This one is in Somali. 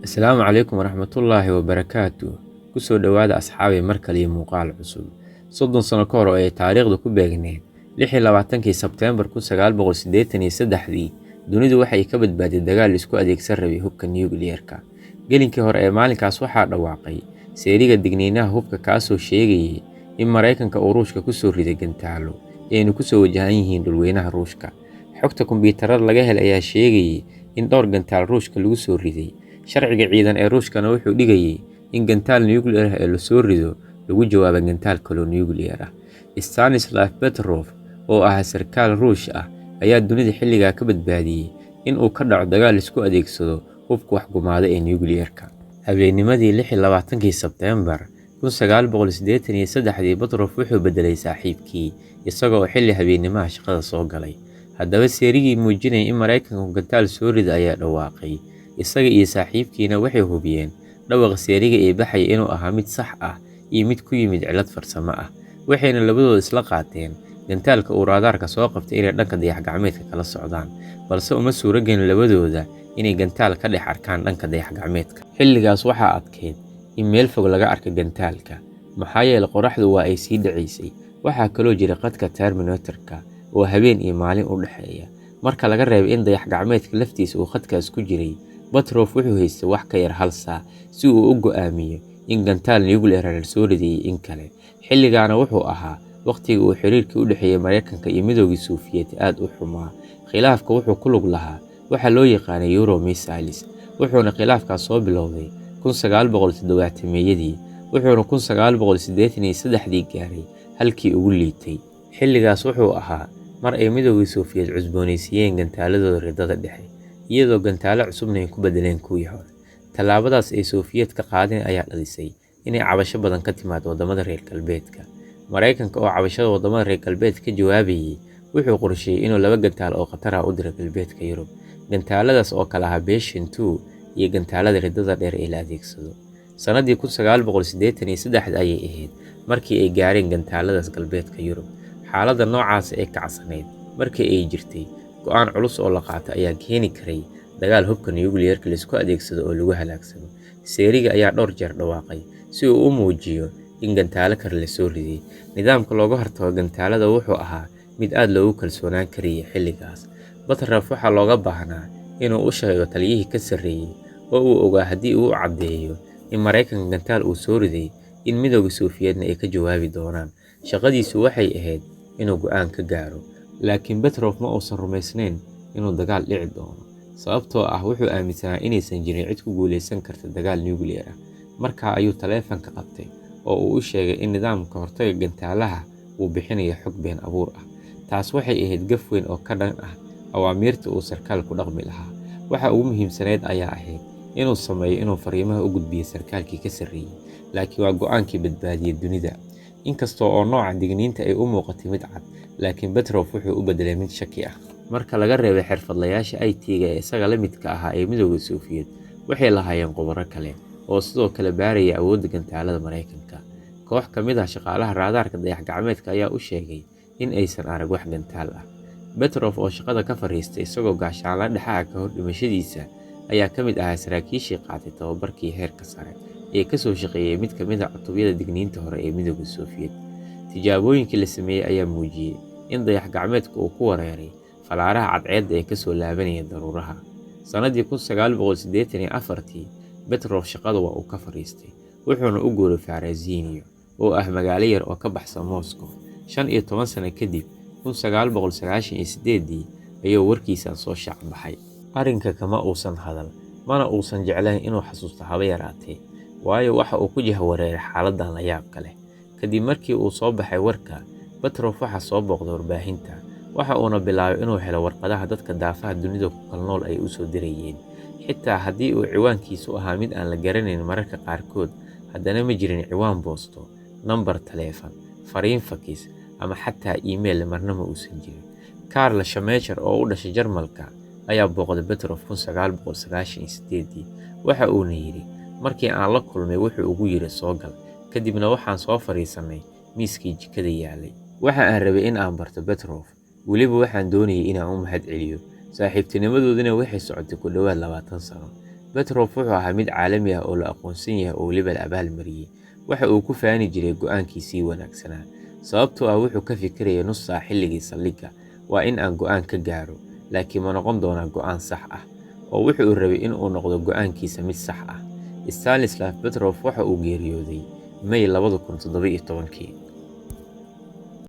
Asalaamu calaykum waraxmatullaahi wabarakaatuh. Ku soo dhowaada asxaabay mar kale iyo muuqaal cusub. 30 sano ka hor oo ay taariikhdu ku beegneed 26 Sebteembar 1983, dunidu waxay ka badbaaday dagaal isku adeegsan rabay hubka nukliyeerka. Gelinkii hore ee maalinkaas waxaa dhawaaqay seeriga digniinaha hubka kaasoo sheegayay in Maraykanka uu Ruushka ku soo riday gantaalo ayna ku soo wajahan yihiin dhulweynaha Ruushka. Xogta kombiyuutarada laga helay ayaa sheegayay in dhowr gantaal Ruushka lagu soo riday. Sharciga ciidan ee Ruushkana wuxuu dhigayay in gantaal nukliyeer ah ee la soo rido lagu jawaabo gantaal kaloo nukliyeer ah. Stanislav Petrov, oo ahaa sarkaal Ruush ah, ayaa dunida xilligaa ka badbaadiyay in uu ka dhaco dagaal isku adeegsado hubka wax gumaada ee nukliyeerka. Habeennimadii 26 Sebteembar 1983, Petrov wuxuu bedelay saaxiibkii isaga oo xilli habeennimaha shaqada soo galay. Haddaba seerigii muujinayay in Maraykanku gantaal soo riday ayaa dhawaaqay. Isaga iyo saaxiibkiina waxay hubiyeen dhawaqa seeriga ee baxaya inuu ahaa mid sax ah iyo mid ku yimid cilad farsamo ah. Waxayna labadooda isla qaateen gantaalka uu raadaarka soo qabtay inay dhanka dayax-gacmeedka kala socdaan, balse uma suuragelin labadooda inay gantaal ka dhex arkaan dhanka dayax-gacmeedka. Xilligaas waxaa adkeyd in meel fog laga arko gantaalka, maxaa yeelay qorraxdu waa ay sii dhacaysay. Waxaa kaloo jira qadka terminator-ka oo habeen iyo maalin u dhexeeya. Marka laga reebay in dayax-gacmeedka laftiisa uu khadkaas ku jiray, Petrov wuxuu haystay wax ka yar hal saac si uu u go'aamiyo in gantaal nukliyeer la soo riday in kale. Xilligaana wuxuu ahaa waqtiga uu xiriirkii u dhexeeyay Maraykanka iyo Midowgii Sofiyeeti aad u xumaa. Khilaafka wuxuu ku lug lahaa waxa loo yaqaanay Euro missiles, wuxuuna khilaafkaas soo bilowday 1970-meeyadii, wuxuuna 1983 gaaray halkii ugu liitay. Xilligaas wuxuu ahaa mar ay Midowgii Sofiyeet cusboonaysiiyeen gantaaladooda riddada dhexe, iyadoo gantaalo cusubna ay ku bedeleen kuwii hore. Tallaabadaas ay Sofiyeet ka qaadeen ayaa dhalisay inay cabasho badan ka timaado wadamada reer galbeedka. Maraykanka oo cabashada wadamada reer galbeedka ka jawaabayay, wuxuu qorsheeyay inuu 2 gantaal oo khatar ah u diro galbeedka Yurub. Gantaaladaas oo kala ahaa Pershing II iyo gantaalada riddada dheer ee la adeegsado. Sanadii 1983 ayay ahayd markii ay gaareen gantaaladaas galbeedka Yurub. Xaaladda noocaas ee kacsanayd markii ay jirtay, go'aan culus oo la qaatay ayaa keeni karay dagaal hubka nukliyeerka la isku adeegsado oo lagu halaagsado. Seeriga ayaa dhowr jeer dhawaaqay si uu u muujiyo in gantaalo kale la soo riday. Nidaamka looga hortago gantaalada wuxuu ahaa mid aad loogu kalsoonaan karayay xilligaas. Petrov waxaa looga baahnaa inuu u sheego taliyihii ka sarreeyay oo uu ogaa haddii uu caddeeyo in Maraykanka gantaal uu soo riday in Midowga Sofiyeetna ay ka jawaabi doonaan. Shaqadiisu waxay ahayd inuu go'aan ka gaaro, laakiin Petrov ma uusan rumaysnayn inuu dagaal dhici doono, sababtoo ah wuxuu aaminsanaa inaysan jirin cid ku guuleysan karta dagaal nukliyeer ah. Markaa ayuu taleefanka qabtay oo uu u sheegay in nidaamka hortagga gantaalaha uu bixinayo xog been abuur ah. Taas waxay ahayd gaf weyn oo ka dhan ah awaamiirta uu sarkaalku dhaqmi lahaa. Waxa ugu muhiimsanayd ayaa ahayd inuu sameeyo inuu fariimaha u gudbiyo sarkaalkii ka sarreeyay, laakiin waa go'aankii badbaadiyay dunida. Inkasta oo nooca digniinta ay u muuqatay mid cad, laakiin Petrov wuxuu u bedelay mid shaki ah. Marka laga reebay xirfadlayaasha IT-ga ee isaga la midka ahaa ee Midowga Sofiyeet, waxay lahaayeen khubaro kale oo sidoo kale baaraya awoodda gantaalada Maraykanka. Koox ka mid ah shaqaalaha raadaarka dayax-gacmeedka ayaa u sheegay in aysan arag wax gantaal ah. Petrov oo shaqada ka fariistay isagoo gaashaanla dhexe ka hor dhimashadiisa ayaa ka mid ahaa saraakiishii qaatay tababarkii heerka sare ee ka soo shaqeeyay mid ka mid ah cutubyada digniinta hore ee Midowga Sofiyeet. Tijaabooyinkii la sameeyay ayaa muujiyay in dayax-gacmeedku uu ku weeraray falaaraha cadceedda ee ka soo laabanaya daruuraha. Sanadii 1984, Petrov shaqada waa uu ka fariistay, wuxuuna u guuray Faraziniyo oo ah magaalo yar oo ka baxsan Moscow. 15 sano kadib, 1998, ayuu warkiisa soo shaac baxay. Arrinka kama uusan hadal, mana uusan jeclayn inuu xasuusto haba yaraatee, waayo waxa uu ku jahwareeray xaaladdan la yaabka leh. Kadib markii uu soo baxay warka, Petrov waxaa soo booqday warbaahinta, waxa uuna bilaabay inuu helo warqadaha dadka daafaha dunida ku kala nool ay u soo dirayeen. Xitaa haddii uu ciwaankiisu ahaa mid aan la garanayn mararka qaarkood, haddana ma jirin ciwaan boosto, nambar taleefan, fariin fakis ama xataa email marna ma uusan jirin. Karl Schmecher oo u dhashay Jarmalka ayaa booqday Petrov 1998. Waxa uuna yidhi, markii aan la kulmay wuxuu ugu yiri soo gal, kadibna waxaan soo fariisanay miiskii jikada yaalay. Waxa aan rabay in aan barto Petrov, weliba waxaan doonayay inaan u mahad celiyo. Saaxiibtinimadoodina waxay socotay ku dhawaad 20 sano. Petrov wuxuu ahaa mid caalami ah oo la aqoonsan yahay oo weliba la abaalmariyey. Waxa uu ku faani jiray go'aankiisii wanaagsanaa, sababtoo ah wuxuu ka fikirayay nus saac xilligii saldhigga. Waa in aan go'aan ka gaaro, laakiin ma noqon doonaa go'aan sax ah. Oo wuxuu rabay in uu noqdo go'aankiisa mid sax ah. Stanislav Petrov waxa uu geeriyooday May 2017.